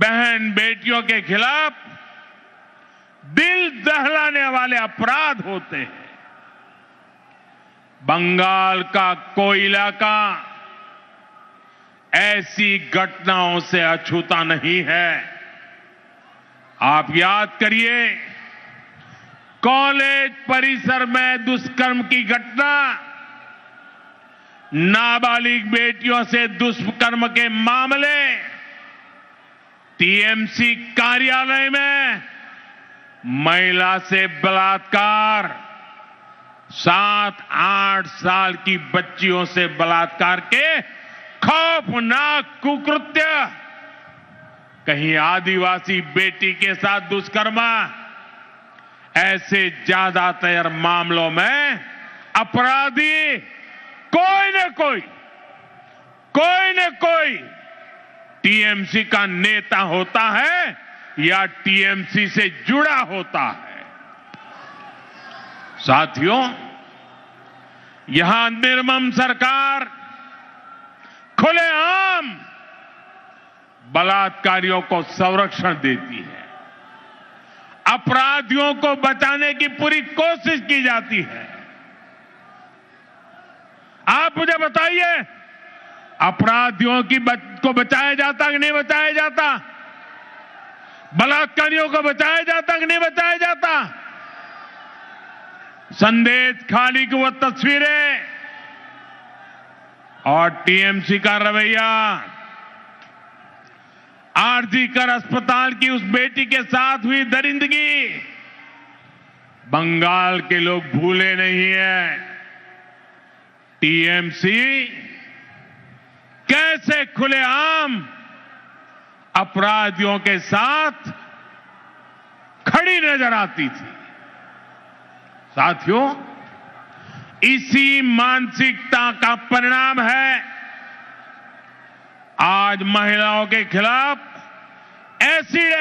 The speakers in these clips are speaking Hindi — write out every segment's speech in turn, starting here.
बहन बेटियों के खिलाफ दिल दहलाने वाले अपराध होते हैं। बंगाल का कोई इलाका ऐसी घटनाओं से अछूता नहीं है। आप याद करिए, कॉलेज परिसर में दुष्कर्म की घटना, नाबालिग बेटियों से दुष्कर्म के मामले, टीएमसी कार्यालय में महिला से बलात्कार, 7-8 साल की बच्चियों से बलात्कार के खौफनाक कुकृत्य, कहीं आदिवासी बेटी के साथ दुष्कर्म, ऐसे ज्यादातर मामलों में अपराधी कोई न कोई टीएमसी का नेता होता है या टीएमसी से जुड़ा होता है। साथियों, यहां निर्मम सरकार खुलेआम बलात्कारियों को संरक्षण देती है। अपराधियों को बचाने की पूरी कोशिश की जाती है। आप मुझे बताइए, अपराधियों को बचाया जाता कि नहीं बचाया जाता? बलात्कारियों को बचाया जाता कि नहीं बचाया जाता? संदेश खाली की वो तस्वीरें और टीएमसी का रवैया, आरजीकर अस्पताल की उस बेटी के साथ हुई दरिंदगी, बंगाल के लोग भूले नहीं हैं। टीएमसी कैसे खुलेआम अपराधियों के साथ खड़ी नजर आती थी। साथियों, इसी मानसिकता का परिणाम है आज महिलाओं के खिलाफ एसिड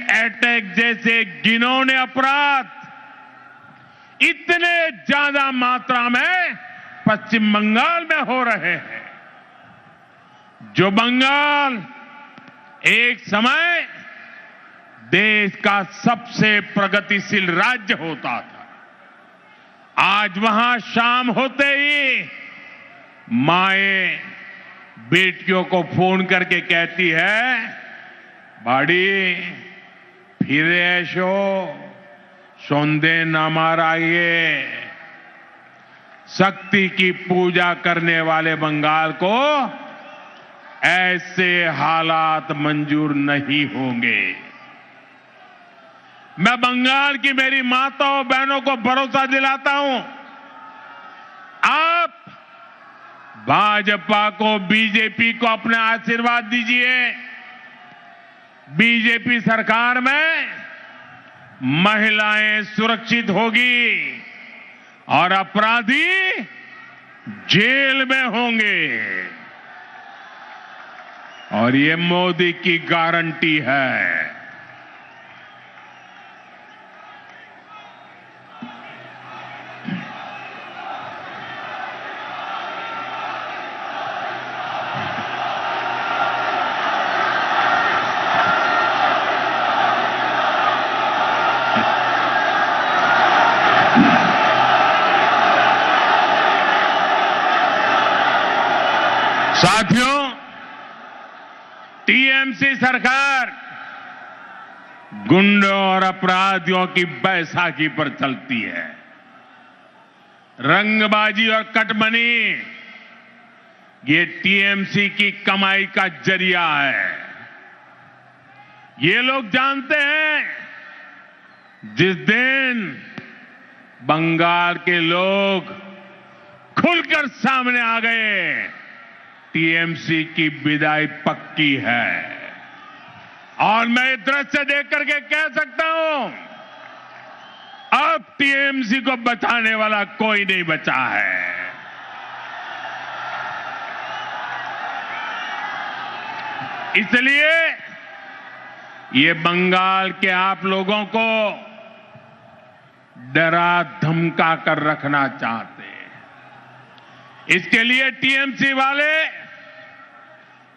अटैक जैसे घिनौने अपराध इतने ज्यादा मात्रा में पश्चिम बंगाल में हो रहे हैं। जो बंगाल एक समय देश का सबसे प्रगतिशील राज्य होता था, आज वहां शाम होते ही माएं बेटियों को फोन करके कहती है, बाड़ी फिर ऐशो सौंदे न माराइए। शक्ति की पूजा करने वाले बंगाल को ऐसे हालात मंजूर नहीं होंगे। मैं बंगाल की मेरी माताओं बहनों को भरोसा दिलाता हूं, आप भाजपा को, बीजेपी को अपना आशीर्वाद दीजिए। बीजेपी सरकार में महिलाएं सुरक्षित होगी और अपराधी जेल में होंगे, और ये मोदी की गारंटी है। साथियों, टीएमसी सरकार गुंडों और अपराधियों की बैसाखी पर चलती है। रंगबाजी और कटमनी ये टीएमसी की कमाई का जरिया है। ये लोग जानते हैं, जिस दिन बंगाल के लोग खुलकर सामने आ गए, टीएमसी की विदाई पक्की है। और मैं ये दृश्य देख करके कह सकता हूं, अब टीएमसी को बचाने वाला कोई नहीं बचा है। इसलिए ये बंगाल के आप लोगों को डरा धमका कर रखना चाहते हैं। इसके लिए टीएमसी वाले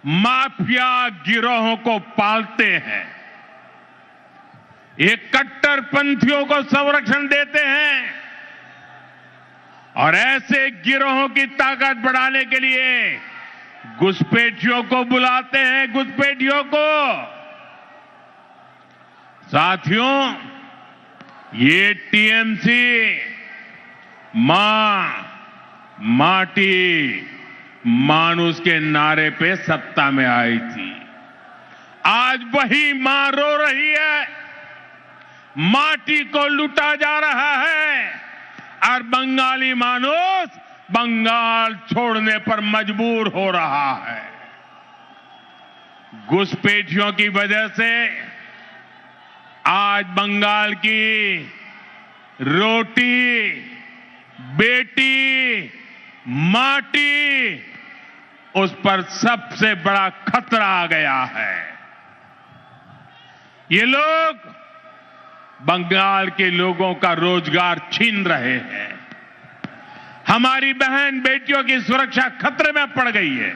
माफिया गिरोहों को पालते हैं, ये कट्टरपंथियों को संरक्षण देते हैं और ऐसे गिरोहों की ताकत बढ़ाने के लिए घुसपैठियों को बुलाते हैं, घुसपैठियों को। साथियों, ये टीएमसी मां, माटी, मानुष के नारे पे सत्ता में आई थी। आज वही मां रो रही है, माटी को लूटा जा रहा है और बंगाली मानुष बंगाल छोड़ने पर मजबूर हो रहा है। घुसपैठियों की वजह से आज बंगाल की रोटी, बेटी, माटी, उस पर सबसे बड़ा खतरा आ गया है। ये लोग बंगाल के लोगों का रोजगार छीन रहे हैं, हमारी बहन बेटियों की सुरक्षा खतरे में पड़ गई है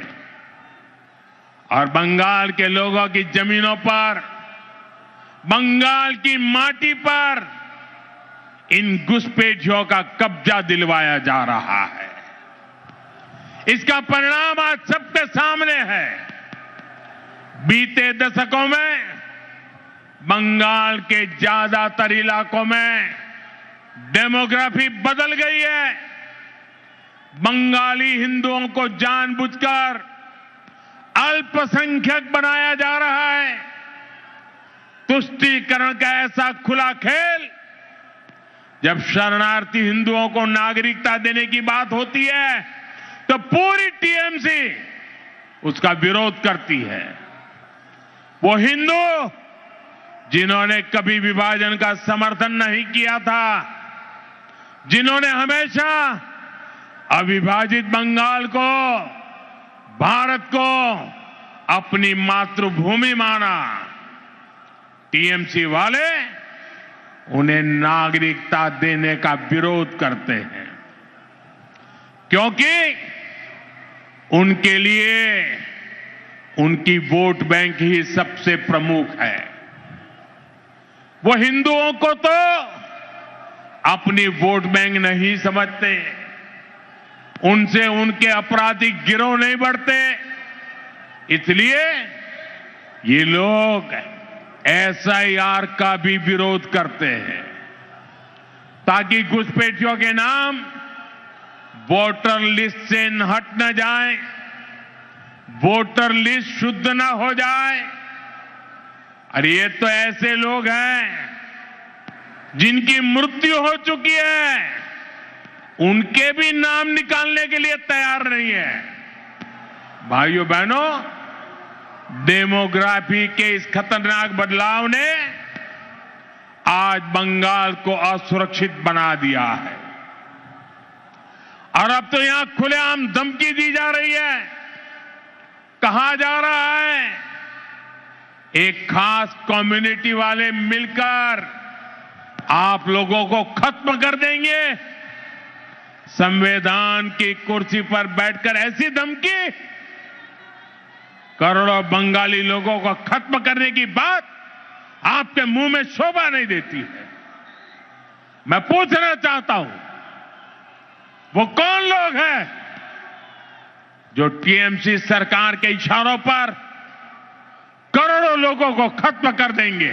और बंगाल के लोगों की जमीनों पर, बंगाल की माटी पर इन घुसपैठियों का कब्जा दिलवाया जा रहा है। इसका परिणाम आज सबके सामने है। बीते दशकों में बंगाल के ज्यादातर इलाकों में डेमोग्राफी बदल गई है। बंगाली हिंदुओं को जानबूझकर अल्पसंख्यक बनाया जा रहा है। तुष्टीकरण का ऐसा खुला खेल, जब शरणार्थी हिंदुओं को नागरिकता देने की बात होती है तो पूरी टीएमसी उसका विरोध करती है। वो हिंदू जिन्होंने कभी विभाजन का समर्थन नहीं किया था, जिन्होंने हमेशा अविभाजित बंगाल को, भारत को अपनी मातृभूमि माना, टीएमसी वाले उन्हें नागरिकता देने का विरोध करते हैं, क्योंकि उनके लिए उनकी वोट बैंक ही सबसे प्रमुख है। वो हिंदुओं को तो अपनी वोट बैंक नहीं समझते, उनसे उनके आपराधिक गिरोह नहीं बढ़ते, इसलिए ये लोग एसआईआर का भी विरोध करते हैं ताकि घुसपैठियों के नाम वोटर लिस्ट से हट न जाए, वोटर लिस्ट शुद्ध न हो जाए। और ये तो ऐसे लोग हैं जिनकी मृत्यु हो चुकी है, उनके भी नाम निकालने के लिए तैयार नहीं है। भाइयों बहनों, डेमोग्राफी के इस खतरनाक बदलाव ने आज बंगाल को असुरक्षित बना दिया है और अब तो यहां खुलेआम धमकी दी जा रही है। कहा जा रहा है एक खास कम्युनिटी वाले मिलकर आप लोगों को खत्म कर देंगे। संविधान की कुर्सी पर बैठकर ऐसी धमकी, करोड़ों बंगाली लोगों को खत्म करने की बात आपके मुंह में शोभा नहीं देती है। मैं पूछना चाहता हूं, वो कौन लोग हैं जो टीएमसी सरकार के इशारों पर करोड़ों लोगों को खत्म कर देंगे?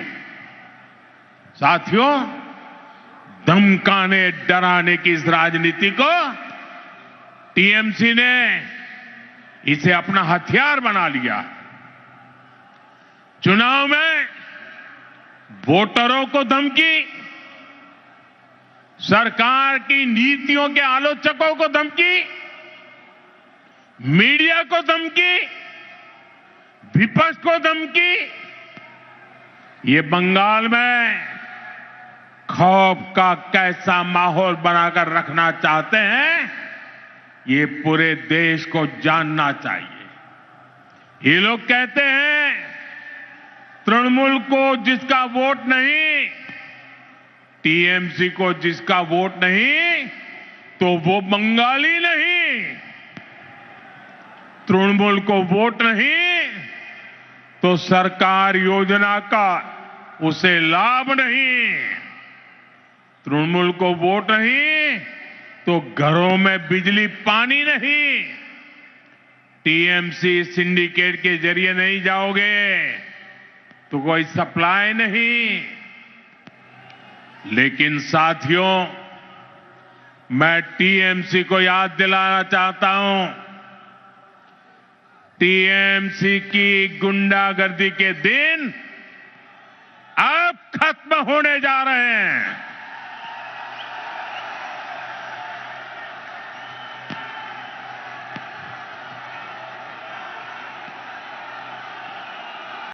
साथियों, धमकाने डराने की इस राजनीति को टीएमसी ने इसे अपना हथियार बना लिया। चुनाव में वोटरों को धमकी, सरकार की नीतियों के आलोचकों को धमकी, मीडिया को धमकी, विपक्ष को धमकी। ये बंगाल में खौफ का कैसा माहौल बनाकर रखना चाहते हैं, ये पूरे देश को जानना चाहिए। ये लोग कहते हैं तृणमूल को जिसका वोट नहीं, टीएमसी को जिसका वोट नहीं, तो वो बंगाली नहीं। तृणमूल को वोट नहीं तो सरकार योजना का उसे लाभ नहीं, तृणमूल को वोट नहीं तो घरों में बिजली पानी नहीं, टीएमसी सिंडिकेट के जरिए नहीं जाओगे तो कोई सप्लाई नहीं। लेकिन साथियों, मैं टीएमसी को याद दिलाना चाहता हूं, टीएमसी की गुंडागर्दी के दिन अब खत्म होने जा रहे हैं।